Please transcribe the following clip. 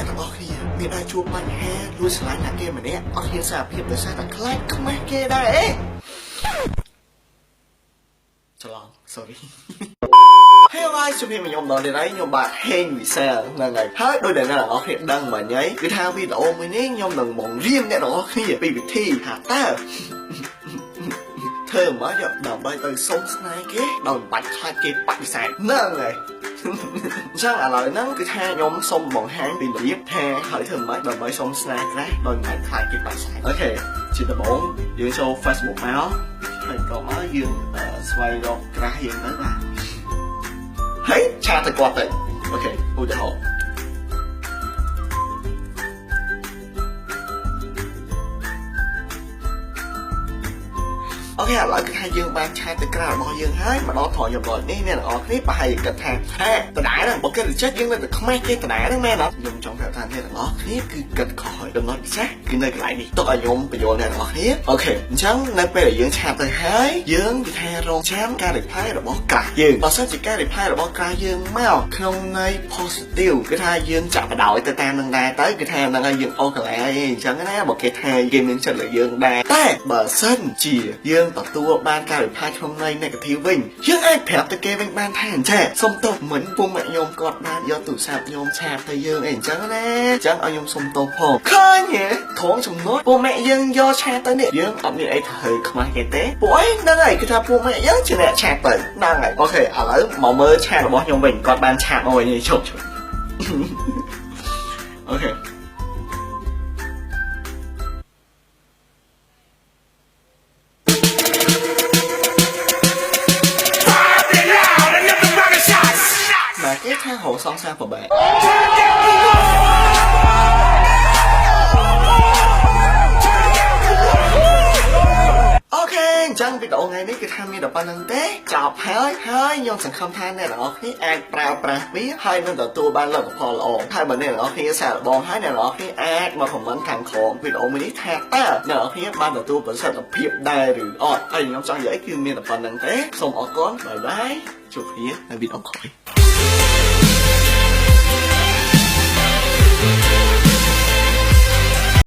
អ្នកទាំងអស់គ្នាមានអាចជួបបញ្ហាលួចឆ្លាញ់ណាគេម្នាក់អត់ហ៊ានសារភាពដោយសារតែខ្លាចខ្មាស់គេដែរអេច្រឡំ sorry ហើយឲ្យជម្រាបខ្ញុំដល់នេះហើយខ្ញុំបាទហេងវិសាលហ្នឹងហើយដោយដែលអ្នកទាំងអស់គ្នាដឹងមិញហើយគឺថាវីដេអូមួយនេះខ្ញុំនឹងបង្រៀនអ្នកទាំងអស់គ្នាពីវិធីថាតើធ្វើមកយកដើម្បីទៅសុំស្នេហ៍គេដោយមិនបាច់ខ្លាចគេបដិសេធហ្នឹងហើយចឹងឥឡូវហ្នឹងគឺថាខ្ញុំសុំបង្ហាញពីរបៀបថាហើយធ្វើម៉េចដើម្បីសុំស្នេហ៍ខ្លះដោយមិនបាច់ខ្លាចគេបដិសេធអូខេជាដំបូងយើងចូល Facebook មកហើយក៏មកយើងស្វែងរកក្រាស់យើងទៅបាទហើយឆាទៅគាត់ទៅអូខេឧទាហរណ៍អូខេឥឡូវគឺថាយើងបានឆែកទៅក្រៅរបស់យើងហើយមកដល់ត្រង់ចំណុចនេះអ្នកទាំងអស់គ្នាប្រហែលគិតថាដដែលហ្នឹងបើគិតចេះយើងនៅតែខ្មាស់គេដដែលហ្នឹងមែនអត់ខ្ញុំចង់ប្រាប់ថាអ្នកទាំងអស់គ្នាគឺគិតខុសហើយចំណុចពិសេសគឺនៅកន្លែងនេះទុកឲ្យខ្ញុំបញ្យល់អ្នកទាំងអស់គ្នាអូខេអញ្ចឹងនៅពេលដែលយើងឆាតទៅហើយយើងគឺថារងចាំការ reply របស់ក្រាស់យើងបើសិនជាការ reply របស់ក្រាស់យើងមកក្នុងន័យ positive គឺថាយើងចាក់បដ ாய் ទៅតាមនឹងដែរទៅគឺថាហ្នឹងហើយយើងអូកន្លែងអីអញ្ចឹងណាបើគេថាគេមានចិត្តលើយើងដែរតែបើសិនជាយើងទទួលបានការ reply ក្នុងន័យ negative វិញយើងអាចប្រាប់ទៅគេវិញបានថាអញ្ចឹងសុំទោសមិនពុំម៉ាក់ខ្ញុំគាត់បានយកទូរស័ព្ទខ្ញុំឆាតទៅយើងអីអញ្ចឹងណាអញ្ចឹងឲ្យខ្ញុំសុំទោសផងឃើញទេត្រង់ចំណុចពុំម៉ាក់យើងយកឆាតទៅនេះយើងអត់មានអីត្រូវខ្មាស់គេទេពួកអីហ្នឹងហើយគឺថាពុំម៉ាក់យើងជាអ្នកឆាតទៅហ្នឹងហើយអូខេឥឡូវមកមើលឆាតរបស់ខ្ញុំវិញគាត់បានឆាតមកវិញជប់អូខេគេថាហៅសងសាប្របែអូខេអញ្ចឹងវីដេអូថ្ងៃនេះគឺថាមានតែប៉ុណ្្នឹងទេចប់ហើយខ្ញុំសង្ឃឹមថាអ្នកទាំងអស់គ្នាអាចប្រើប្រាស់វាហើយនឹងទទួលបានលទ្ធផលល្អហើយបើអ្នកទាំងអស់គ្នាសាកល្បងហើយអ្នកទាំងអស់គ្នាអាចមកខមមិនខាងក្រោមវីដេអូមួយនេះថាតើអ្នកទាំងអស់គ្នាបានទទួលប្រសិទ្ធភាពដែរឬអត់ហើយខ្ញុំចង់និយាយគឺមានតែប៉ុណ្្នឹងទេសូមអរគុណបាយបាយជួបគ្នានៅវីដេអូក្រោយ